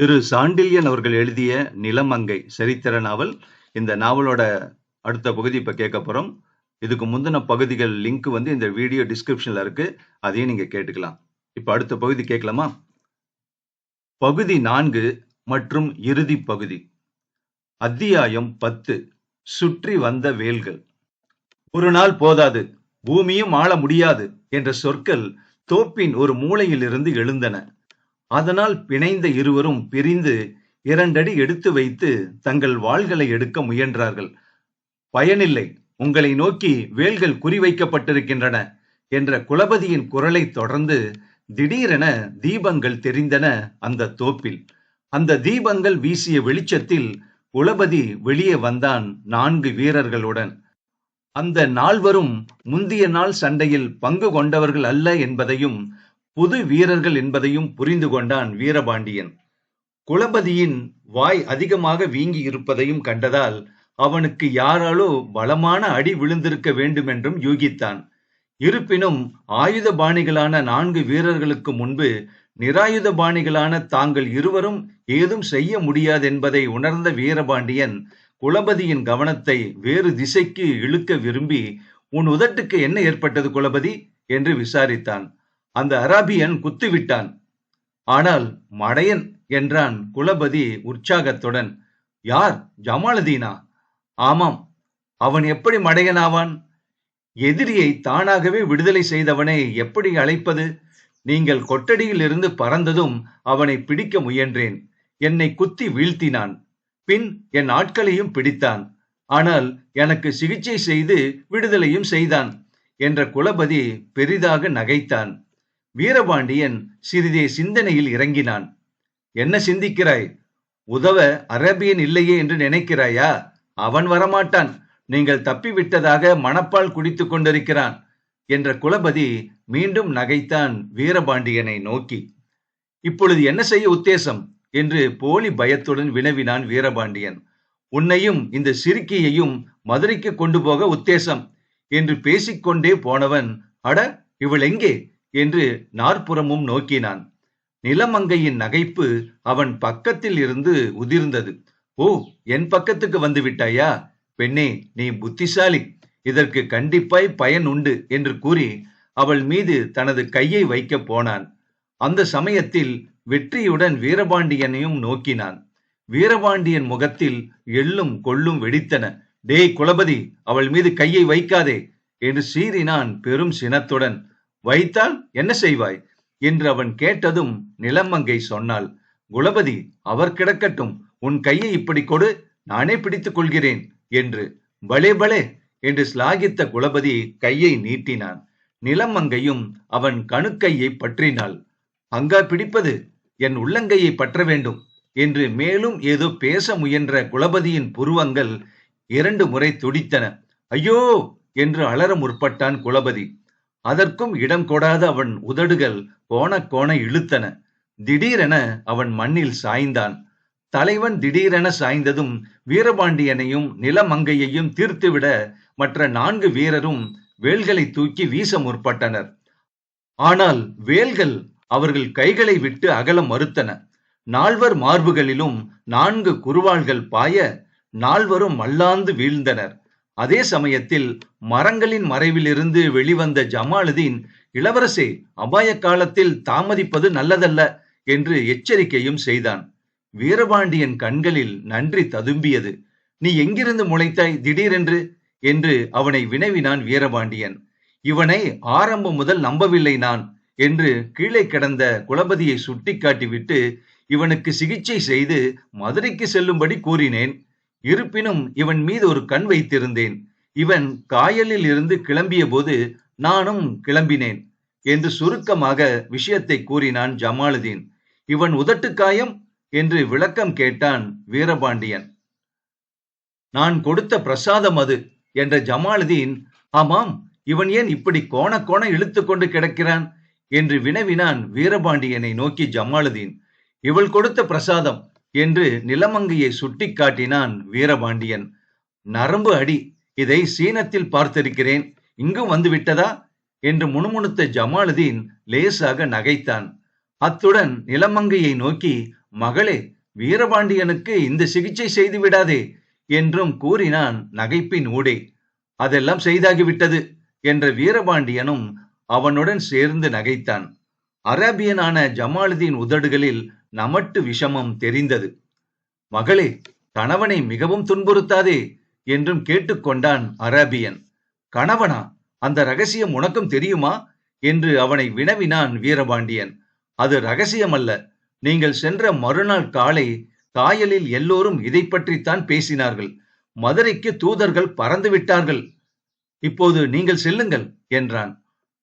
திரு சாண்டில்யன் அவர்கள் எழுதிய நிலமங்கை சரித்திர நாவல். இந்த நாவலோட அடுத்த பகுதி இப்ப கேட்க போறோம். இதுக்கு முந்தின பகுதிகள் லிங்க் இந்த வீடியோ டிஸ்கிரிப்ஷன்ல இருக்கு. அதையும் நீங்க கேட்டுக்கலாம். இப்ப அடுத்த பகுதி கேட்கலாமா? பகுதி 4 மற்றும் இறுதி பகுதி. அத்தியாயம் 10. சுற்றி வந்த வேல்கள். ஒரு நாள் போதாது, பூமியும் ஆள முடியாது என்ற சொற்கள் தோப்பின் ஒரு மூலையில் இருந்து எழுந்தன. அதனால் பிணைந்த இருவரும் பிரிந்து 2 அடி எடுத்து வைத்து தங்கள் வாள்களை எடுக்க முயன்றார்கள். பயனில்லை, உங்களை நோக்கி வேல்கள் குறிவைக்கப்பட்டிருக்கின்றன என்ற குலபதியின் குரலை தொடர்ந்து திடீரென தீபங்கள் தெரிந்தன அந்த தோப்பில். அந்த தீபங்கள் வீசிய வெளிச்சத்தில் குலபதி வெளியே வந்தான் 4 வீரர்களுடன். அந்த 4வரும் முந்திய நாள் சண்டையில் பங்கு கொண்டவர்கள் அல்ல என்பதையும் புது வீரர்கள் என்பதையும் புரிந்து கொண்டான் வீரபாண்டியன். குலபதியின் வாய் அதிகமாக வீங்கி இருப்பதையும் கண்டதால் அவனுக்கு யாராலோ பலமான அடி விழுந்திருக்க வேண்டும் என்றும் யூகித்தான். இருப்பினும் ஆயுதபாணிகளான 4 வீரர்களுக்கு முன்பு நிராயுதபாணிகளான தாங்கள் இருவரும் ஏதும் செய்ய முடியாது என்பதை உணர்ந்த வீரபாண்டியன் குலபதியின் கவனத்தை வேறு திசைக்கு இழுக்க விரும்பி, உன் உதட்டுக்கு என்ன ஏற்பட்டது குலபதி என்று விசாரித்தான். அந்த அராபியன் குத்துவிட்டான். ஆனால் மடையன் என்றான் குலபதி உற்சாகத்துடன். யார்? ஜமாலுதீனா? ஆமாம். அவன் எப்படி மடையனாவான்? எதிரியை தானாகவே விடுதலை செய்தவனை எப்படி அழைப்பது? நீங்கள் கொட்டடியில் இருந்து பறந்ததும் அவனை பிடிக்க முயன்றேன். என்னை குத்தி வீழ்த்தினான். பின் என் ஆட்களையும் பிடித்தான். ஆனால் எனக்கு சிகிச்சை செய்து விடுதலையும் செய்தான் என்ற குலபதி பெரிதாக நகைத்தான். வீரபாண்டியன் சிறிதே சிந்தனையில் இறங்கினான். என்ன சிந்திக்கிறாய்? உதவ அரேபியன் இல்லையே என்று நினைக்கிறாயா? அவன் வரமாட்டான். நீங்கள் தப்பிவிட்டதாக மணப்பால் குடித்துக் கொண்டிருக்கிறான் என்ற குலபதி மீண்டும் நகைத்தான் வீரபாண்டியனை நோக்கி. இப்பொழுது என்ன செய்ய உத்தேசம் என்று போலி பயத்துடன் வினவினான் வீரபாண்டியன். உன்னையும் இந்த சிறுக்கியையும் மதுரைக்கு கொண்டு போக உத்தேசம் என்று பேசிக்கொண்டே போனவன், அட, இவள் எங்கே என்று நாற்புறமும் நோக்கினான். நிலமங்கையின் நகைப்பு அவன் பக்கத்தில் இருந்து உதிர்ந்தது. ஓ, என் பக்கத்துக்கு வந்து விட்டாயா? பெண்ணே, நீ புத்திசாலி, இதற்கு கண்டிப்பாய் பயன் உண்டு என்று கூறி அவள் மீது தனது கையை வைக்க போனான். அந்த சமயத்தில் வெற்றியுடன் வீரபாண்டியனையும் நோக்கினான். வீரபாண்டியன் முகத்தில் எள்ளும் கொள்ளும் வெடித்தன. டேய் குலபதி, அவள் மீது கையை வைக்காதே என்று சீறினான் பெரும் சினத்துடன். வைத்தால் என்ன செய்வாய் என்று அவன் கேட்டதும் நிலமங்கை சொன்னாள். குலபதி, அவர் கிடக்கட்டும், உன் கையை இப்படி கொடு, நானே பிடித்துக் கொள்கிறேன் என்று. பலே பலே என்று சிலாகித்த குலபதி கையை நீட்டினான். நிலமங்கையும் அவன் கணுக்கையை பற்றினாள். அங்கா பிடிப்பது? என் உள்ளங்கையை பற்ற வேண்டும் என்று மேலும் ஏதோ பேச முயன்ற குலபதியின் புருவங்கள் 2 முறை துடித்தன. ஐயோ என்று அலற முற்பட்டான் குலபதி. அதற்கும் இடம் கொடாத அவன் உதடுகள் கோண இழுத்தன. திடீரென அவன் மண்ணில் சாய்ந்தான். தலைவன் திடீரென சாய்ந்ததும் வீரபாண்டியனையும் நிலமங்கையையும் தீர்த்துவிட மற்ற 4 வீரரும் வேல்களை தூக்கி வீச முற்பட்டனர். ஆனால் வேல்கள் அவர்கள் கைகளை விட்டு அகல மறுத்தன. 4 மார்புகளிலும் 4 குருவாள்கள் பாய 4வரும் மல்லாந்து வீழ்ந்தனர். அதே சமயத்தில் மரங்களின் மறைவிலிருந்து வெளிவந்த ஜமாலுதீன், இளவரசே, அபாய காலத்தில் தாமதிப்பது நல்லதல்ல என்று எச்சரிக்கையும் செய்தான். வீரபாண்டியன் கண்களில் நன்றி ததும்பியது. நீ எங்கிருந்து முளைத்தாய் திடீரென்று என்று அவனை வினவினான் வீரபாண்டியன். இவனை ஆரம்பம் முதல் நம்பவில்லை நான் என்று கீழே கிடந்த குலபதியை சுட்டி காட்டிவிட்டு இவனுக்கு சிகிச்சை செய்து மதுரைக்கு செல்லும்படி கூறினேன். இருப்பினும் இவன் மீது ஒரு கண் வைத்திருந்தேன். இவன் காயலில் இருந்து கிளம்பிய போது நானும் கிளம்பினேன் என்று சுருக்கமாக விஷயத்தை கூறினான் ஜமாலுதீன். இவன் உதட்டு காயம் என்று விளக்கம் கேட்டான் வீரபாண்டியன். நான் கொடுத்த பிரசாதம் அது என்ற ஜமாலுதீன். ஆமாம், இவன் ஏன் இப்படி கோண இழுத்து கொண்டு கிடக்கிறான் என்று வினவினான் வீரபாண்டியனை நோக்கி ஜமாலுதீன். இவள் கொடுத்த பிரசாதம் என்று நிலமங்கையை சுட்டி காட்டினான் வீரபாண்டியன். நரம்பு அடி, இதை சீனத்தில் பார்த்திருக்கிறேன், இங்கும் வந்து விட்டதா என்று முணுமுணுத்த ஜமாலுதீன் லேசாக நகைத்தான். அத்துடன் நிலமங்கையை நோக்கி, மகளே, வீரபாண்டியனுக்கு இந்த சிகிச்சை செய்து விடாதே என்றும் கூறினான் நகைப்பின் ஊடே. அதெல்லாம் செய்தாகிவிட்டது என்ற வீரபாண்டியனும் அவனுடன் சேர்ந்து நகைத்தான். அரேபியனான ஜமாலுதீன் உதடுகளில் நமட்டு விஷமம் தெரிந்தது. மகளே, கணவனை மிகவும் துன்புறுத்தாதே என்றும் கேட்டுக்கொண்டான் அரேபியன். கணவனா? அந்த ரகசியம் உனக்கும் தெரியுமா என்று அவனை வினவினான் வீரபாண்டியன். அது ரகசியம் அல்ல. நீங்கள் சென்ற மறுநாள் காலை காயலில் எல்லோரும் இதை பற்றித்தான் பேசினார்கள். மதுரைக்கு தூதர்கள் பறந்து விட்டார்கள். இப்போது நீங்கள் செல்லுங்கள் என்றான்.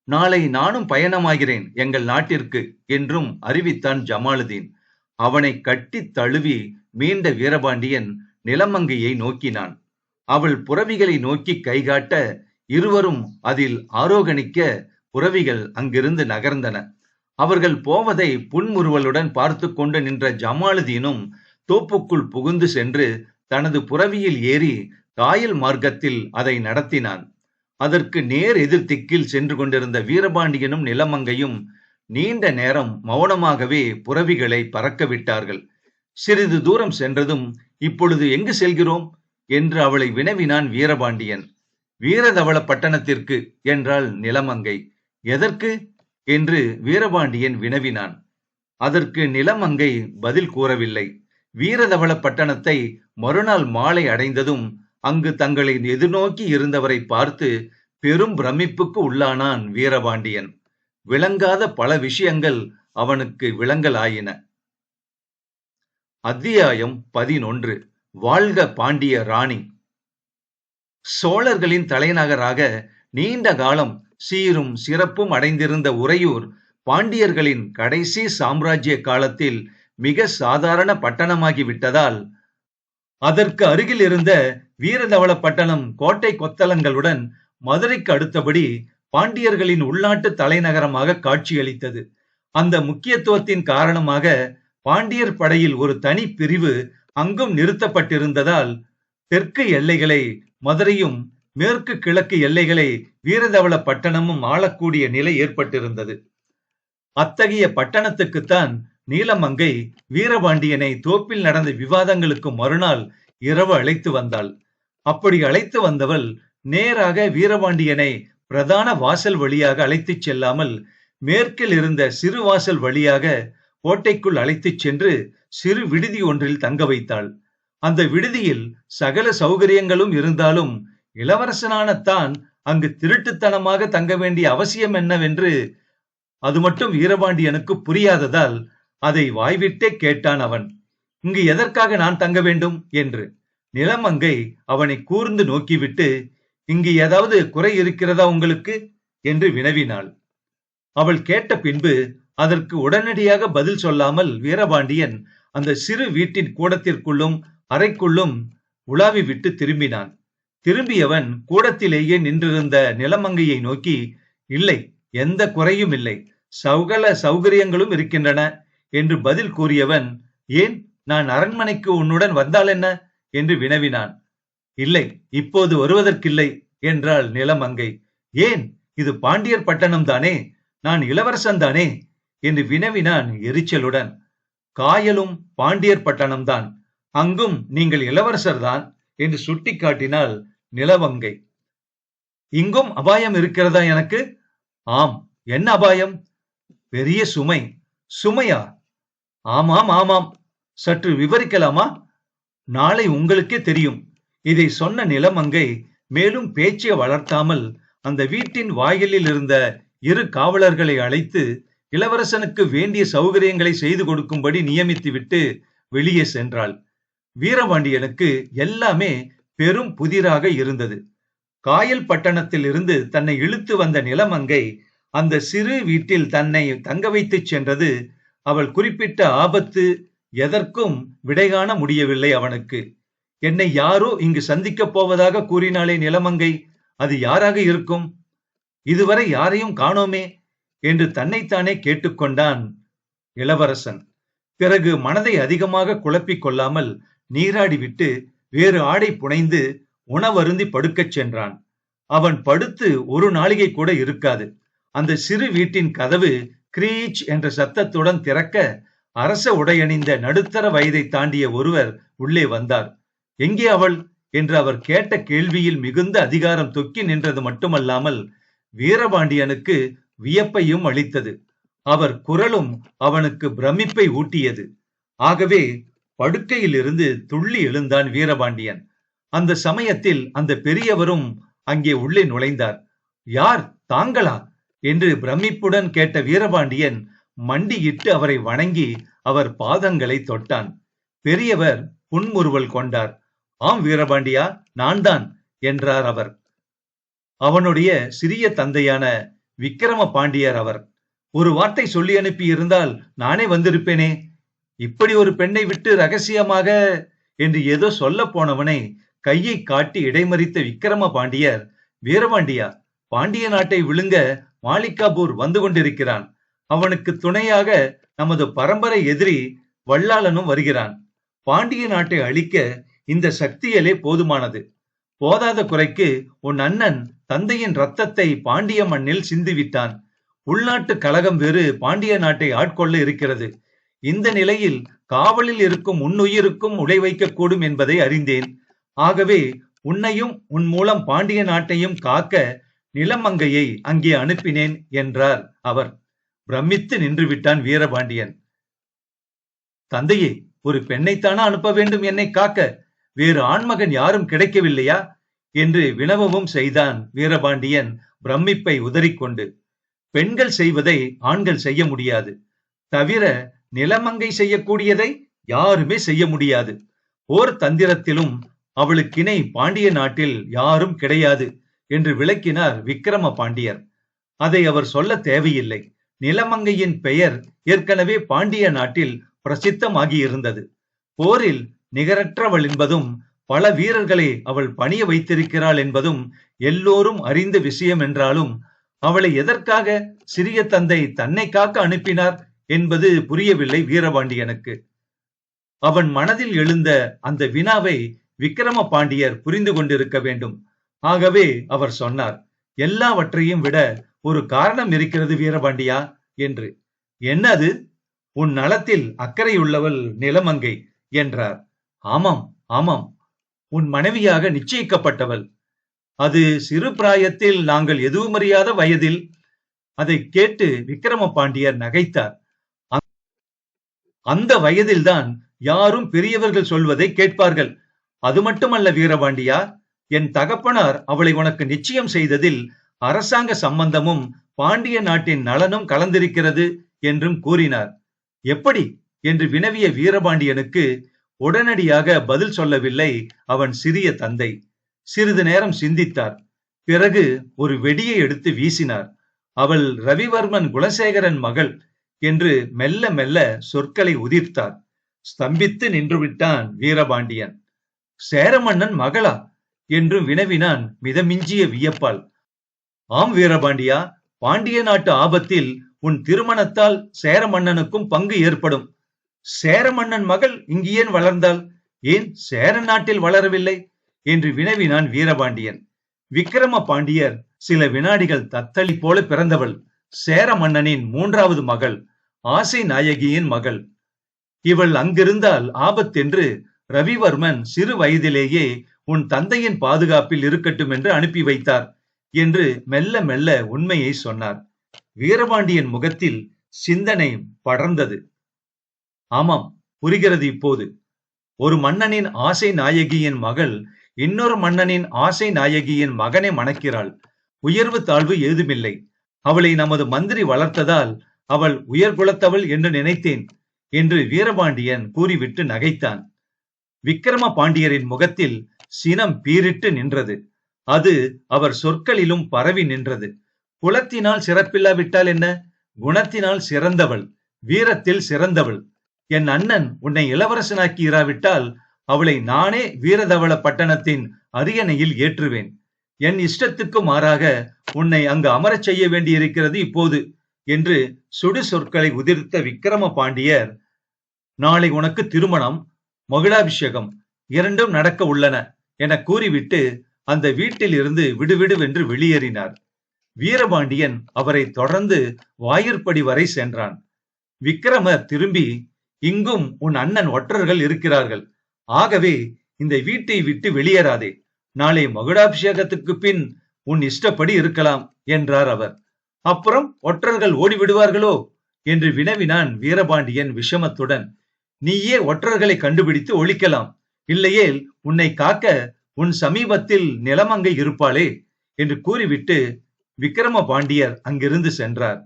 நாளை நானும் பயணமாகிறேன் எங்கள் நாட்டிற்கு என்றும் அறிவித்தான் ஜமாலுதீன். அவனை கட்டி தழுவி மீண்ட வீரபாண்டியன் நிலமங்கையை நோக்கினான். அவள் புறவிகளை நோக்கி கைகாட்ட இருவரும் அதில் ஆரோகணிக்க புறவிகள் அங்கிருந்து நகர்ந்தன. அவர்கள் போவதை புன்முறுவலுடன் பார்த்து கொண்டு நின்ற ஜமாலுதீனும் தோப்புக்குள் புகுந்து சென்று தனது புறவியில் ஏறி காயல் மார்க்கத்தில் அதை நடத்தினான். அதற்கு நேர் எதிர் திக்கில் சென்று கொண்டிருந்த வீரபாண்டியனும் நிலமங்கையும் நீண்ட நேரம் மௌனமாகவே புறவிகளை பறக்க விட்டார்கள். சிறிது தூரம் சென்றதும், இப்பொழுது எங்கு செல்கிறோம் என்று அவளை வினவினான் வீரபாண்டியன். வீரதவள பட்டணத்திற்கு என்றாள் நிலமங்கை. எதற்கு என்று வீரபாண்டியன் வினவினான். அதற்கு நிலமங்கை பதில் கூறவில்லை. வீரதவள பட்டணத்தை மறுநாள் மாலை அடைந்ததும் அங்கு தங்களை எதிர்நோக்கி இருந்தவரை பார்த்து பெரும் பிரமிப்புக்கு உள்ளானான் வீரபாண்டியன். விளங்காத பல விஷயங்கள் அவனுக்கு விளங்கலாயின. அத்தியாயம் 11. வாழ்க பாண்டிய ராணி. சோழர்களின் தலைநகராக நீண்ட காலம் சீரும் சிறப்பும் அடைந்திருந்த உறையூர் பாண்டியர்களின் கடைசி சாம்ராஜ்ய காலத்தில் மிக சாதாரண பட்டணமாகிவிட்டதால் அதற்கு அருகில் இருந்த வீரதவள பட்டணம் கோட்டை கொத்தளங்களுடன் மதுரைக்கு அடுத்தபடி பாண்டியர்களின் உள்நாட்டு தலைநகரமாக காட்சியளித்தது. அந்த முக்கியத்துவத்தின் காரணமாக பாண்டியர் படையில் ஒரு தனி பிரிவு அங்கும் நிறுத்தப்பட்டிருந்ததால் தெற்கு எல்லைகளை மதுரையும் மேற்கு கிழக்கு எல்லைகளை வீரதவள பட்டணமும் ஆளக்கூடிய நிலை ஏற்பட்டிருந்தது. அத்தகைய பட்டணத்துக்குத்தான் நீலமங்கை வீரபாண்டியனை தோப்பில் நடந்த விவாதங்களுக்கு மறுநாள் இரவு அழைத்து வந்தாள். அப்படி அழைத்து வந்தவள் நேராக வீரபாண்டியனை பிரதான வாசல் வழியாக அழைத்துச் செல்லாமல் மேற்கில் இருந்த சிறு வாசல் வழியாக கோட்டைக்குள் அழைத்துச் சென்று சிறு விடுதி ஒன்றில் தங்க வைத்தாள். அந்த விடுதியில் சகல சௌகரியங்களும் இருந்தாலும் இளவரசனான தான் அங்கு திருட்டுத்தனமாக தங்க வேண்டிய அவசியம் என்னவென்று அது மட்டும் வீரபாண்டியனுக்கு புரியாததால் அதை வாய்விட்டே கேட்டான் அவன். இங்கு எதற்காக நான் தங்க வேண்டும் என்று. நிலமங்கை அவனை கூர்ந்து நோக்கிவிட்டு, இங்கு ஏதாவது குறை இருக்கிறதா உங்களுக்கு என்று வினவினாள். அவள் கேட்ட பின்பு அதற்கு உடனடியாக பதில் சொல்லாமல் வீரபாண்டியன் அந்த சிறு வீட்டின் கூடத்திற்குள்ளும் அறைக்குள்ளும் உலாவி விட்டு திரும்பினான். திரும்பியவன் கூடத்திலேயே நின்றிருந்த நிலமங்கையை நோக்கி, இல்லை, எந்த குறையும் இல்லை, சகல சௌகரியங்களும் இருக்கின்றன என்று பதில் கூறியவன், ஏன், நான் அரண்மனைக்கு உன்னுடன் வந்தால் என்ன என்று வினவினான். இல்லை, இப்போது வருவதற்கில்லை என்றாள் நிலமங்கை. ஏன், இது பாண்டியர் பட்டணம் தானே, நான் இளவரசன் தானே என்று வினவினான் எரிச்சலுடன். காயலும் பாண்டியர் பட்டணம்தான், அங்கும் நீங்கள் இளவரசர் தான் என்று சுட்டி காட்டினாள் நிலமங்கை. இங்கும் அபாயம் இருக்கிறதா எனக்கு? ஆம். என்ன அபாயம்? பெரிய சுமை. சுமையா? ஆமாம் ஆமாம், சற்று விவரிக்கலாமா? நாளை உங்களுக்கே தெரியும். இதை சொன்ன நிலமங்கை மேலும் பேச்சை வளர்த்தாமல் அந்த வீட்டின் வாயிலில் இருந்த இரு காவலர்களை அழைத்து இளவரசனுக்கு வேண்டிய சௌகரியங்களை செய்து கொடுக்கும்படி நியமித்துவிட்டு வெளியே சென்றாள். வீரபாண்டியனுக்கு எல்லாமே பெரும் புதிராக இருந்தது. காயல் பட்டணத்தில் இருந்து தன்னை இழுத்து வந்த நிலமங்கை அந்த சிறு வீட்டில் தன்னை தங்க வைத்து சென்றது அவள் குறிப்பிட்ட ஆபத்து எதற்கும் விடைகாண முடியவில்லை அவனுக்கு. என்னை யாரோ இங்கு சந்திக்கப் போவதாக கூறினாளே நிலமங்கை, அது யாராக இருக்கும்? இதுவரை யாரையும் காணோமே என்று தன்னைத்தானே கேட்டுக்கொண்டான் இளவரசன். பிறகு மனதை அதிகமாக குழப்பிக் கொள்ளாமல் நீராடிவிட்டு வேறு ஆடை புனைந்து உணவருந்தி படுக்கச் சென்றான். அவன் படுத்து ஒரு நாளிகை கூட இருக்காது. அந்த சிறு வீட்டின் கதவு கிரீச் என்ற சத்தத்துடன் திறக்க அரச உடையணிந்த நடுத்தர வயதை தாண்டிய ஒருவர் உள்ளே வந்தார். எங்கே அவள் என்று அவர் கேட்ட கேள்வியில் மிகுந்த அதிகாரம் தொக்கி நின்றது மட்டுமல்லாமல் வீரபாண்டியனுக்கு வியப்பையும் அளித்தது. அவர் குரலும் அவனுக்கு பிரமிப்பை ஊட்டியது. ஆகவே படுக்கையில் இருந்து துள்ளி எழுந்தான் வீரபாண்டியன். அந்த சமயத்தில் அந்த பெரியவரும் அங்கே உள்ளே நுழைந்தார். யார், தாங்களா என்று பிரமிப்புடன் கேட்ட வீரபாண்டியன் மண்டியிட்டு அவரை வணங்கி அவர் பாதங்களை தொட்டான். பெரியவர் புன்முறுவல் கொண்டார். ஆம் வீரபாண்டியா, நான் தான் என்றார் அவர். அவனுடைய சிறிய தந்தையான விக்கிரம பாண்டியர் அவர். ஒரு வார்த்தை சொல்லி அனுப்பி இருந்தால் நானே வந்திருப்பேனே. இப்படி ஒரு பெண்ணை விட்டு ரகசியமாக என்று ஏதோ சொல்ல போனவனை கையை காட்டி இடைமறித்த விக்கிரம பாண்டியர், வீரபாண்டியா, பாண்டிய நாட்டை விழுங்க மாலிகாபூர் வந்து கொண்டிருக்கிறான். அவனுக்கு துணையாக நமது பரம்பரை எதிரி வல்லாளனும் வருகிறான். பாண்டிய நாட்டை அழிக்க இந்த சக்தியலே போதுமானது. போதாத குறைக்கு உன் அண்ணன் தந்தையின் ரத்தத்தை பாண்டிய மண்ணில் சிந்திவிட்டான். உள்நாட்டு கலகம் வேறு பாண்டிய நாட்டை ஆட்கொள்ள இருக்கிறது. இந்த நிலையில் காவலில் இருக்கும் உன்னுயிருக்கும் உடை வைக்கக்கூடும் என்பதை அறிந்தேன். ஆகவே உன்னையும் உன் மூலம் பாண்டிய நாட்டையும் காக்க நிலமங்கையை அங்கே அனுப்பினேன் என்றார் அவர். பிரமித்து நின்று விட்டான் வீரபாண்டியன். தந்தையே, ஒரு பெண்ணைத்தானா அனுப்ப வேண்டும் என்னை காக்க? வேறு ஆண்மகன் யாரும் கிடைக்கவில்லையா என்று வினவவும் செய்தான் வீரபாண்டியன் பிரமிப்பை உதறிக்கொண்டு. பெண்கள் செய்வதை ஆண்கள் செய்ய முடியாது. தவிர நிலமங்கை செய்யக்கூடியதை யாருமே செய்ய முடியாது. ஓர் தந்திரத்திலும் அவளுக்கிணை பாண்டிய நாட்டில் யாரும் கிடையாது என்று விளக்கினார் விக்கிரம பாண்டியர். அதை அவர் சொல்ல தேவையில்லை. நிலமங்கையின் பெயர் ஏற்கனவே பாண்டிய நாட்டில் பிரசித்தமாகி இருந்தது. போரில் நிகரற்றவள் என்பதும் பல வீரர்களை அவள் பணிய வைத்திருக்கிறாள் என்பதும் எல்லோரும் அறிந்த விஷயம் என்றாலும் அவளை எதற்காக சிறிய தந்தை தன்னை காக்க அனுப்பினார் என்பது புரியவில்லை வீரபாண்டியனுக்கு. அவன் மனதில் எழுந்த அந்த வினாவை விக்கிரம பாண்டியர் புரிந்து கொண்டிருக்க வேண்டும். ஆகவே அவர் சொன்னார், எல்லாவற்றையும் விட ஒரு காரணம் இருக்கிறது வீரபாண்டியா என்று. என்னது? உன் நலத்தில் அக்கறையுள்ளவள் நிலமங்கை என்றார். ஆமாம் ஆமாம், உன் மனைவியாக நிச்சயிக்கப்பட்டவள். அது சிறு பிராயத்தில் நாங்கள் எதுவும் அறியாத வயதில். அதை கேட்டு விக்கிரம பாண்டியர் நகைத்தார். அந்த வயதில்தான் யாரும் பெரியவர்கள் சொல்வதை கேட்பார்கள். அது மட்டுமல்ல வீரபாண்டியா, என் தகப்பனார் அவளை உனக்கு நிச்சயம் செய்ததில் அரசாங்க சம்பந்தமும் பாண்டிய நாட்டின் நலனும் கலந்திருக்கிறது என்றும் கூறினார். எப்படி என்று வினவிய வீரபாண்டியனுக்கு உடனடியாக பதில் சொல்லவில்லை அவன் சிறிய தந்தை. சிறிது நேரம் சிந்தித்தார். பிறகு ஒரு வெடியை எடுத்து வீசினார். அவள் ரவிவர்மன் குலசேகரன் மகள் என்று மெல்ல மெல்ல சொற்களை உதிர்த்தார். ஸ்தம்பித்து நின்றுவிட்டான் வீரபாண்டியன். சேரமன்னன் மகளா என்று வினவினான் மிதமிஞ்சிய வியப்பால். ஆம் வீரபாண்டியா, பாண்டிய நாட்டு ஆபத்தில் உன் திருமணத்தால் சேரமன்னனுக்கும் பங்கு ஏற்படும். சேரமன்னன் மகள் இங்கு ஏன் வளர்ந்தாள்? ஏன் சேர நாட்டில் வளரவில்லை என்று வினவினான் வீரபாண்டியன். விக்கிரம பாண்டியர் சில வினாடிகள் தத்தளி போல பிறந்தவள் சேர மன்னனின் 3வது மகள், ஆசை நாயகியின் மகள். இவள் அங்கிருந்தால் ஆபத்தென்று ரவிவர்மன் சிறு வயதிலேயே உன் தந்தையின் பாதுகாப்பில் இருக்கட்டும் என்று அனுப்பி வைத்தார் என்று மெல்ல மெல்ல உண்மையை சொன்னார். வீரபாண்டியன் முகத்தில் சிந்தனை படர்ந்தது. ஆமாம், புரிகிறது இப்போது. ஒரு மன்னனின் ஆசை நாயகியின் மகள் இன்னொரு மன்னனின் ஆசை நாயகியின் மகனை மணக்கிறாள். உயர்வு தாழ்வு ஏதுமில்லை. அவளை நமது மந்திரி வளர்த்ததால் அவள் உயர்குலத்தவள் என்று நினைத்தேன் என்று வீரபாண்டியன் கூறிவிட்டு நகைத்தான். விக்கிரம பாண்டியரின் முகத்தில் சினம் பீரிட்டு நின்றது. அது அவர் சொற்களிலும் பரவி நின்றது. குலத்தினால் சிறப்பில்லாவிட்டால் என்ன? குணத்தினால் சிறந்தவள், வீரத்தில் சிறந்தவள். என் அண்ணன் உன்னை இளவரசனாக்கி இராவிட்டால் அவளை நானே வீரதவள பட்டணத்தின் அரியணையில் ஏற்றுவேன். என் இஷ்டத்துக்கு மாறாக உன்னை அங்கு அமரச் செய்ய வேண்டியிருக்கிறது இப்போது என்று சுடு சொற்களை உதிர்த்த விக்கிரம பாண்டியர், நாளை உனக்கு திருமணம், மகுடாபிஷேகம் இரண்டும் நடக்க உள்ளன என கூறிவிட்டு அந்த வீட்டில் இருந்து விடுவிடுவென்று வெளியேறினார். வீரபாண்டியன் அவரை தொடர்ந்து வாயிற்படி வரை சென்றான். விக்கிரமர் திரும்பி, இங்கும் உன் அண்ணன் ஒற்றர்கள் இருக்கிறார்கள். ஆகவே இந்த வீட்டை விட்டு வெளியேறாதே. நாளை மகுடாபிஷேகத்துக்கு பின் உன் இஷ்டப்படி இருக்கலாம் என்றார் அவர். அப்புறம் ஒற்றர்கள் ஓடிவிடுவார்களோ என்று வினவினான் வீரபாண்டியன் விஷமத்துடன். நீயே ஒற்றர்களை கண்டுபிடித்து ஒழிக்கலாம். இல்லையேல் உன்னை காக்க உன் சமீபத்தில் நிலமங்கை இருப்பாளே என்று கூறிவிட்டு விக்கிரம பாண்டியர் அங்கிருந்து சென்றார்.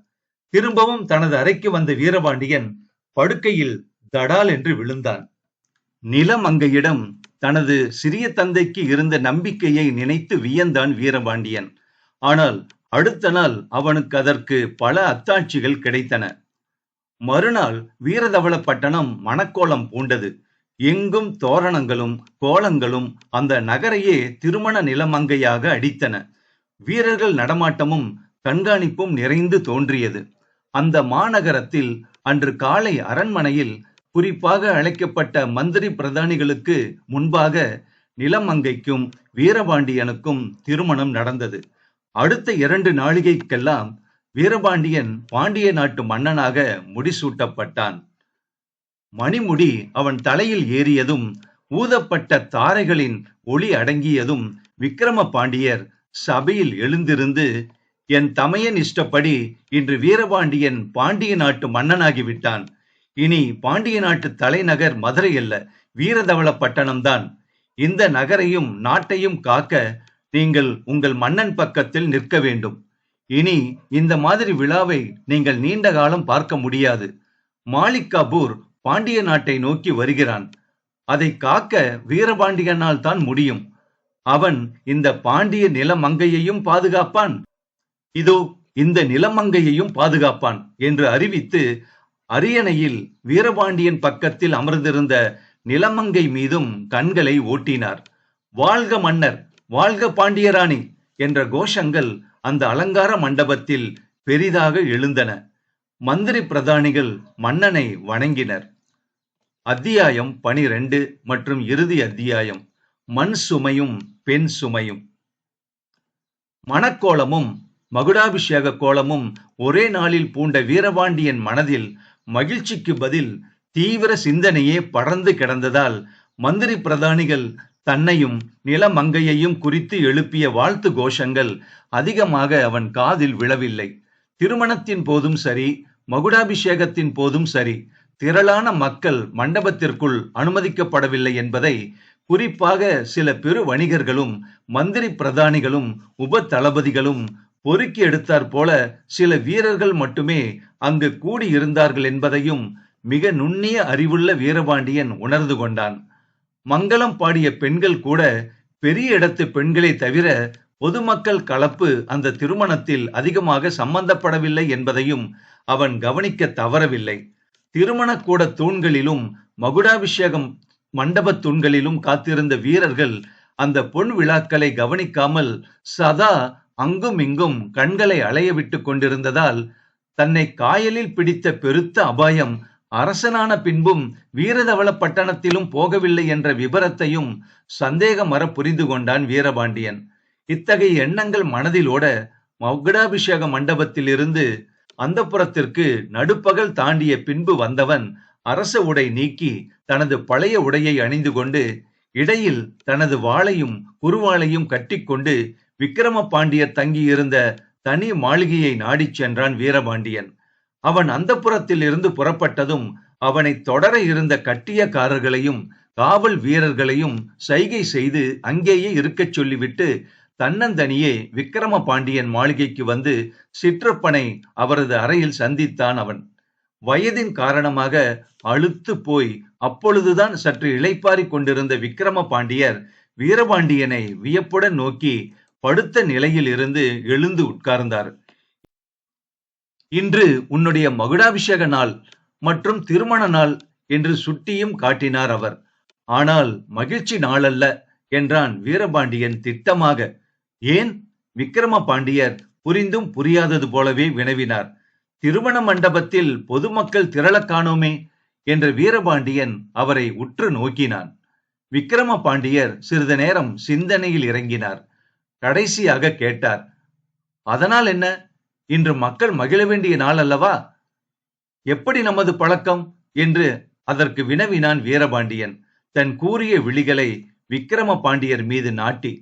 திரும்பவும் தனது அறைக்கு வந்த வீரபாண்டியன் படுக்கையில் தடால் என்று விழுந்தான். நிலமங்கையிடம் தனது சிறிய தந்தைக்கு இருந்த நம்பிக்கையை நினைத்து வியந்தான் வீரபாண்டியன். ஆனால் அடுத்த நாள் அவனுக்கு அதற்கு பல அத்தாட்சிகள் கிடைத்தன. மறுநாள் வீரதவளப்பட்டணம் மணக்கோலம் பூண்டது. எங்கும் தோரணங்களும் கோலங்களும் அந்த நகரையே திருமண நிலமங்கையாக அடித்தன. வீரர்கள் நடமாட்டமும் கண்காணிப்பும் நிறைந்து தோன்றியது. அந்த மாநகரத்தில் அன்று காலை அரண்மனையில் குறிப்பாக அழைக்கப்பட்ட மந்திரி பிரதானிகளுக்கு முன்பாக நிலமங்கைக்கும் வீரபாண்டியனுக்கும் திருமணம் நடந்தது. அடுத்த 2 நாளிகைக்கெல்லாம் வீரபாண்டியன் பாண்டிய நாட்டு மன்னனாக முடிசூட்டப்பட்டான். மணிமுடி அவன் தலையில் ஏறியதும் ஊதப்பட்ட தாரைகளின் ஒளி அடங்கியதும் விக்கிரம பாண்டியர் சபையில் எழுந்திருந்து, என் தமையன் இஷ்டப்படி இன்று வீரபாண்டியன் பாண்டிய நாட்டு மன்னனாகிவிட்டான். இனி பாண்டிய நாட்டு தலைநகர் மதுரை அல்ல, வீரதவளப்பட்டணம்தான். இந்த நகரையும் நாட்டையும் காக்க நீங்கள் உங்கள் மன்னன் பக்கத்தில் நிற்க வேண்டும். இனி இந்த மாதிரி விழாவை நீங்கள் நீண்ட காலம் பார்க்க முடியாது. மாலிக் காபூர் பாண்டிய நாட்டை நோக்கி வருகிறான். அதை காக்க வீரபாண்டியனால் தான் முடியும். அவன் இந்த பாண்டிய நிலமங்கையையும் பாதுகாப்பான், இதோ இந்த நிலமங்கையையும் பாதுகாப்பான் என்று அறிவித்து அரியணையில் வீரபாண்டியன் பக்கத்தில் அமர்ந்திருந்த நிலமங்கை மீதும் கண்களை ஓட்டினார். வாழ்க மன்னர், வாழ்க பாண்டியராணி என்ற கோஷங்கள் அந்த அலங்கார மண்டபத்தில் பெரிதாக எழுந்தன. மந்திரி பிரதானிகள் மன்னனை வணங்கினர். அத்தியாயம் 12 மற்றும் இறுதி அத்தியாயம், மண் சுமையும் பெண் சுமையும். மணக்கோலமும் மகுடாபிஷேக கோலமும் ஒரே நாளில் பூண்ட வீரபாண்டியன் மனதில் மகிழ்ச்சிக்கு பதில் தீவிர சிந்தனையே படர்ந்து கிடந்ததால் மந்திரி பிரதானிகள் தன்னையும் நிலமங்கையையும் குறித்து எழுப்பிய வாழ்த்து கோஷங்கள் அதிகமாக அவன் காதில் விழவில்லை. திருமணத்தின் போதும் சரி, மகுடாபிஷேகத்தின் போதும் சரி, திரளான மக்கள் மண்டபத்திற்குள் அனுமதிக்கப்படவில்லை என்பதை குறிப்பாக சில பெரு வணிகர்களும் மந்திரி பிரதானிகளும் உப தளபதிகளும் பொறுக்கி எடுத்தாற் போல சில வீரர்கள் மட்டுமே அங்கு கூடியிருந்தார்கள் என்பதையும் மிக நுண்ணிய அறிவுள்ள வீரபாண்டியன் உணர்ந்து கொண்டான். மங்களம் பாடிய பெண்கள் கூட பெரிய இடத்து பெண்களை தவிர பொதுமக்கள் கலப்பு அந்த திருமணத்தில் அதிகமாக சம்பந்தப்படவில்லை என்பதையும் அவன் கவனிக்க தவறவில்லை. திருமணக்கூட தூண்களிலும் மகுடாபிஷேகம் மண்டப தூண்களிலும் காத்திருந்த வீரர்கள் அந்த பொன் விழாக்களை கவனிக்காமல் சதா அங்கும் இங்கும் கண்களை அலைய விட்டு கொண்டிருந்ததால் தன்னை காயலில் பிடித்த பெருத்த அபாயம் அரசனான பின்பும் வீரதவளப்பட்டணத்திலும் போகவில்லை என்ற விபரத்தையும் சந்தேகமற புரிந்து கொண்டான் வீரபாண்டியன். இத்தகைய எண்ணங்கள் மனதிலோட மகுடாபிஷேக மண்டபத்தில் இருந்து அந்தப்புறத்திற்கு நடுப்பகல் தாண்டிய பின்பு வந்தவன் அரச உடை நீக்கி தனது பழைய உடையை அணிந்து கொண்டு இடையில் தனது வாளையும் குறுவாளையும் கட்டிக்கொண்டு விக்கிரம பாண்டியர் தங்கியிருந்த தனி மாளிகையை நாடிச் சென்றான் வீரபாண்டியன். அவன் அந்தப்புறத்தில் இருந்து புறப்பட்டதும் அவனை தொடர இருந்த கட்டியக்காரர்களையும் காவல் வீரர்களையும் சைகை செய்து அங்கேயே இருக்கச் சொல்லிவிட்டு தன்னந்தனியே விக்கிரம பாண்டியன் மாளிகைக்கு வந்து சிற்றப்பனை அவரது அறையில் சந்தித்தான். அவன் வயதின் காரணமாக அலுத்து போய் அப்பொழுதுதான் சற்று இளைப்பாறிக் கொண்டிருந்த விக்கிரம பாண்டியர் வீரபாண்டியனை வியப்புடன் நோக்கி படுத்த நிலையில் இருந்து எழுந்து உட்கார்ந்தார். இன்று உன்னுடைய மகுடாபிஷேக நாள் மற்றும் திருமண நாள் என்று சுட்டியும் காட்டினார் அவர். ஆனால் மகிழ்ச்சி நாளல்ல என்றான் வீரபாண்டியன் திட்டமாக. ஏன்? விக்கிரம பாண்டியர் புரிந்தும் புரியாதது போலவே வினவினார். திருமண மண்டபத்தில் பொதுமக்கள் திரள காணோமே என்ற வீரபாண்டியன் அவரை உற்று நோக்கினான். விக்கிரம பாண்டியர் சிறிது நேரம் சிந்தனையில் இறங்கினார். கடைசியாக கேட்டார், அதனால் என்ன? இன்று மக்கள் மகிழ வேண்டிய நாள் அல்லவா? எப்படி நமது பழக்கம் என்று அதற்கு வினவினான் வீரபாண்டியன் தன் கூரிய விழிகளை விக்கிரம பாண்டியர் மீது நாட்டி.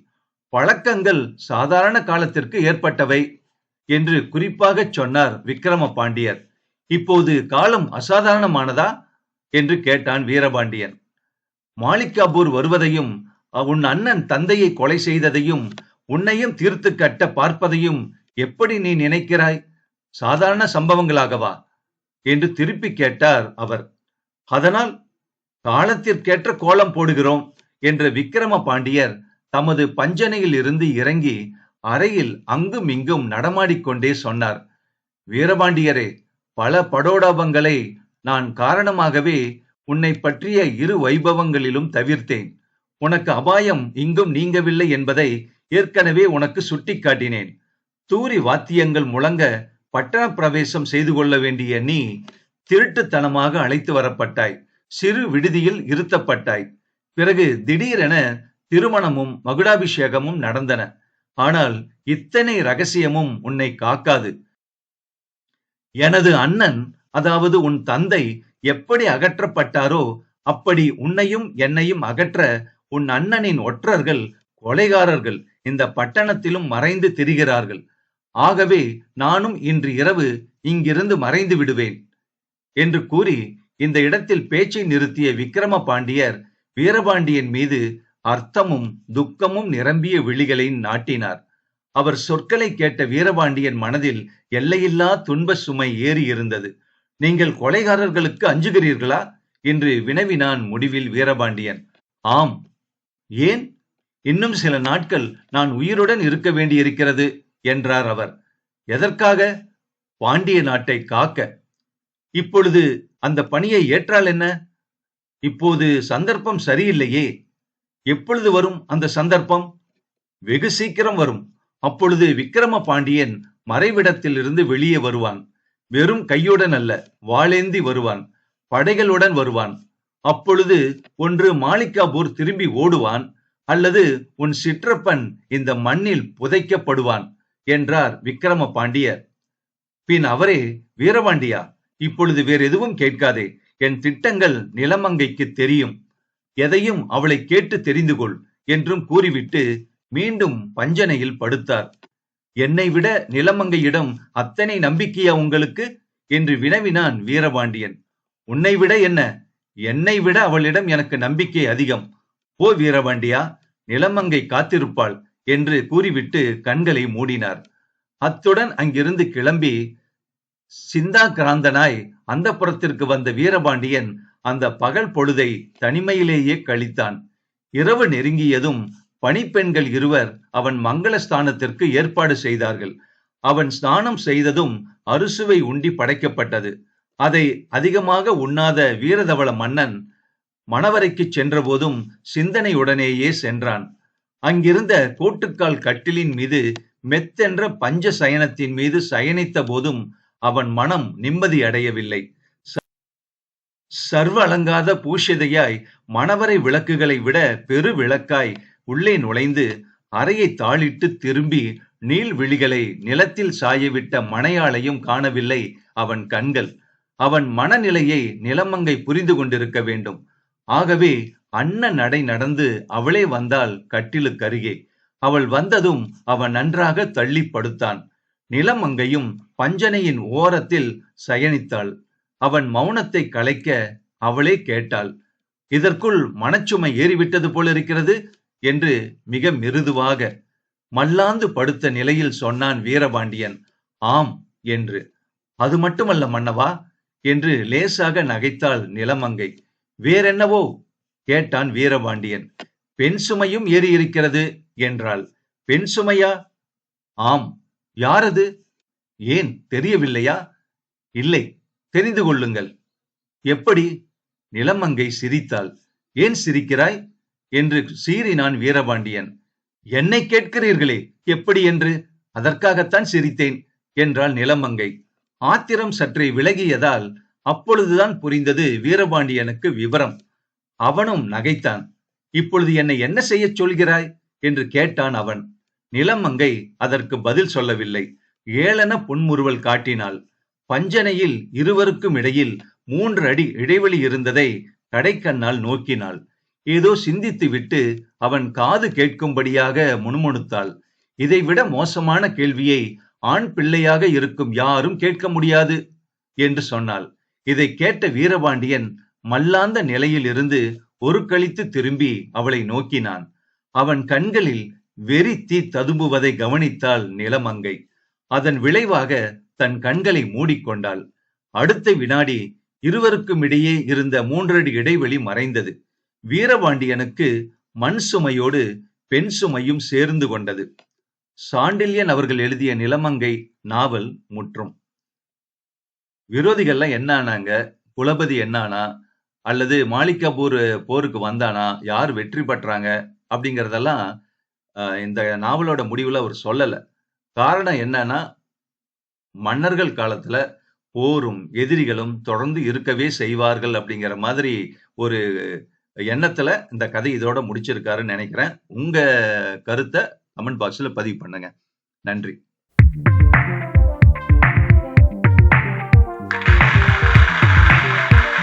பழக்கங்கள் சாதாரண காலத்திற்கு ஏற்பட்டவை என்று குறிப்பாக சொன்னார் விக்கிரம பாண்டியர். இப்போது காலம் அசாதாரணமானதா என்று கேட்டான் வீரபாண்டியன். மாலிகாபூர் வருவதையும் உன் அண்ணன் தந்தையை கொலை செய்ததையும் உன்னையும் தீர்த்து கட்ட பார்ப்பதையும் எப்படி நீ நினைக்கிறாய்? சாதாரண சம்பவங்களாகவா என்று திருப்பி கேட்டார் அவர். அதனால் காலத்திற்கேற்ற கோலம் போடுகிறோம் என்ற விக்கிரம பாண்டியர் தமது பஞ்சனையில் இருந்து இறங்கி அறையில் அங்கும் இங்கும் நடமாடிக்கொண்டே சொன்னார். வீரபாண்டியரே, பல படோடாபங்களை நான் காரணமாகவே உன்னை பற்றிய இரு வைபவங்களிலும் தவிர்த்தேன். உனக்கு அபாயம் இங்கும் நீங்கவில்லை என்பதை ஏற்கனவே உனக்கு சுட்டிக்காட்டினேன். தூரி வாத்தியங்கள் முழங்க பட்டண பிரவேசம் செய்து கொள்ள வேண்டிய நீ திருட்டுத்தனமாக அழைத்து வரப்பட்டாய். சிறு விடுதியில் இருத்தப்பட்டாய். பிறகு திடீரென திருமணமும் மகுடாபிஷேகமும் நடந்தன. ஆனால் இத்தனை ரகசியமும் உன்னை காக்காது. எனது அண்ணன், அதாவது உன் தந்தை எப்படி அகற்றப்பட்டாரோ அப்படி உன்னையும் என்னையும் அகற்ற உன் அண்ணனின் ஒற்றர்கள், கொலைகாரர்கள் இந்த பட்டணத்திலும் மறைந்து திரிகிறார்கள். ஆகவே நானும் இன்று இரவு இங்கிருந்து மறைந்து விடுவேன் என்று கூறி இந்த இடத்தில் பேச்சை நிறுத்திய விக்கிரம பாண்டியர் வீரபாண்டியன் மீது அர்த்தமும் துக்கமும் நிரம்பிய விழிகளை நாட்டினார். அவர் சொற்களை கேட்ட வீரபாண்டியன் மனதில் எல்லையில்லா துன்ப சுமை ஏறி இருந்தது. நீங்கள் கொலைகாரர்களுக்கு அஞ்சுகிறீர்களா என்று வினவினான் முடிவில் வீரபாண்டியன். ஆம். ஏன்? இன்னும் சில நாட்கள் நான் உயிருடன் இருக்க வேண்டியிருக்கிறது என்றார் அவர். எதற்காக? பாண்டிய நாட்டை காக்க. இப்பொழுது அந்த பணியை ஏற்றால் என்ன? இப்போது சந்தர்ப்பம் சரியில்லையே. எப்பொழுது வரும் அந்த சந்தர்ப்பம்? வெகு சீக்கிரம் வரும். அப்பொழுது விக்கிரம பாண்டியன் மறைவிடத்தில் இருந்து வெளியே வருவான். வெறும் கையுடன் அல்ல, வாளேந்தி வருவான். படைகளுடன் வருவான். அப்பொழுது ஒன்று மாலிகாபூர் திரும்பி ஓடுவான், அல்லது உன் சிற்றப்பன் இந்த மண்ணில் புதைக்கப்படுவான் என்றார் விக்கிரம பாண்டியர். பின் அவரே, வீரபாண்டியா, இப்பொழுது வேறு எதுவும் கேட்காதே. என் திட்டங்கள் நிலமங்கைக்கு தெரியும். எதையும் அவளை கேட்டு தெரிந்து கொள் என்றும் கூறிவிட்டு மீண்டும் பஞ்சனையில் படுத்தார். என்னை விட நிலமங்கையிடம் அத்தனை நம்பிக்கையா உங்களுக்கு என்று வினவினான் வீரபாண்டியன். உன்னை விட என்ன? என்னை விட அவளிடம் எனக்கு நம்பிக்கை அதிகம். ஓ வீரபாண்டியா, நிலமங்கை காத்திருப்பாள் என்று கூறிவிட்டு கண்களை மூடினார். அத்துடன் அங்கிருந்து கிளம்பி சிந்தா கிராந்தனாய் அந்த புறத்திற்கு வந்த வீரபாண்டியன் அந்த பகல் பொழுதை தனிமையிலேயே கழித்தான். இரவு நெருங்கியதும் பணிப்பெண்கள் இருவர் அவன் மங்கள ஸ்தானத்திற்கு ஏற்பாடு செய்தார்கள். அவன் ஸ்நானம் செய்ததும் அறுசுவை உண்டி படைக்கப்பட்டது. அதை அதிகமாக உண்ணாத வீரதவள மன்னன் மணவரைக்கு சென்ற போதும் சிந்தனையுடனேயே சென்றான். அங்கிருந்த கோட்டுக்கால் கட்டிலின் மீது மெத்தென்ற பஞ்ச சயனத்தின் மீது சயனித்த போதும் அவன் மனம் நிம்மதி அடையவில்லை. சர்வ அலங்காத பூஷிதையாய் மணவரை விளக்குகளை விட பெரு விளக்காய் உள்ளே நுழைந்து அறையை தாளிட்டு திரும்பி நீள் விழிகளை நிலத்தில் சாயவிட்ட மணையாளையும் காணவில்லை அவன் கண்கள். அவன் மனநிலையை நிலமங்கை புரிந்து கொண்டிருக்க வேண்டும். ஆகவே அன்ன நடை நடந்து அவளே வந்தாள் கட்டிலுக்கருகே. அவள் வந்ததும் அவன் நன்றாக தள்ளி படுத்தான். நிலமங்கையும் பஞ்சனையின் ஓரத்தில் சயனித்தாள். அவன் மௌனத்தை கலைக்க அவளே கேட்டாள். இதற்குள் மனச்சுமை ஏறிவிட்டது போல இருக்கிறது என்று மிக மிருதுவாக மல்லாந்து படுத்த நிலையில் சொன்னான் வீரபாண்டியன். ஆம் என்று. அது மட்டுமல்ல மன்னவா என்று லேசாக நகைத்தாள் நிலமங்கை. வேறென்னவோ கேட்டான் வீரபாண்டியன். பெண் சுமையும் ஏறி இருக்கிறது என்றாள். பெண் சுமையா? ஆம். யாரது? ஏன் தெரியவில்லையா? இல்லை, தெரிந்து கொள்ளுங்கள். எப்படி? நிலமங்கை சிரித்தாள். ஏன் சிரிக்கிறாய் என்று சீறினான் வீரபாண்டியன். என்னை கேட்கிறீர்களே எப்படி என்று? அதற்காகத்தான் சிரித்தேன் என்றாள் நிலமங்கை. ஆத்திரம் சற்றே விலகியதால் அப்பொழுதுதான் புரிந்தது வீரபாண்டியனுக்கு விவரம். அவனும் நகைத்தான். இப்பொழுது என்னை என்ன செய்ய சொல்கிறாய் என்று கேட்டான் அவன். நிலமங்கை அதற்கு பதில் சொல்லவில்லை. ஏளன புன்முறுவல் காட்டினாள். பஞ்சனையில் இருவருக்கும் இடையில் 3 அடி இடைவெளி இருந்ததை கடைக்கண்ணால் நோக்கினாள். ஏதோ சிந்தித்துவிட்டு அவன் காது கேட்கும்படியாக முணுமுணுத்தாள். இதைவிட மோசமான கேள்வியை ஆண் பிள்ளையாக இருக்கும் யாரும் கேட்க முடியாது என்று சொன்னாள். இதை கேட்ட வீரபாண்டியன் மல்லாந்த நிலையில் இருந்து ஒரு கழித்து திரும்பி அவளை நோக்கினான். அவன் கண்களில் வெறி தீ ததும்புவதை கவனித்தாள் நிலமங்கை. அதன் விளைவாக தன் கண்களை மூடிக்கொண்டாள். அடுத்த வினாடி இருவருக்கும் இடையே இருந்த 3 அடி இடைவெளி மறைந்தது. வீரபாண்டியனுக்கு மண் சுமையோடு பெண் சுமையும் சேர்ந்து கொண்டது. சாண்டில்யன் அவர்கள் எழுதிய நிலமங்கை நாவல் முற்றும். விரோதிகள்லாம் என்ன ஆனாங்க? குலபதி என்னானா? அல்லது மாலிகாபூர் போருக்கு வந்தானா? யார் வெற்றி பெற்றாங்க? அப்படிங்கறதெல்லாம் இந்த நாவலோட முடிவுல அவர் சொல்லல. காரணம் என்னன்னா, மன்னர்கள் காலத்துல போரும் எதிரிகளும் தொடர்ந்து இருக்கவே செய்வார்கள் அப்படிங்கிற மாதிரி ஒரு எண்ணத்துல இந்த கதை இதோட முடிச்சிருக்காருன்னு நினைக்கிறேன். உங்க கருத்தை கமெண்ட் பாக்ஸ்ல பதிவு பண்ணுங்க. நன்றி.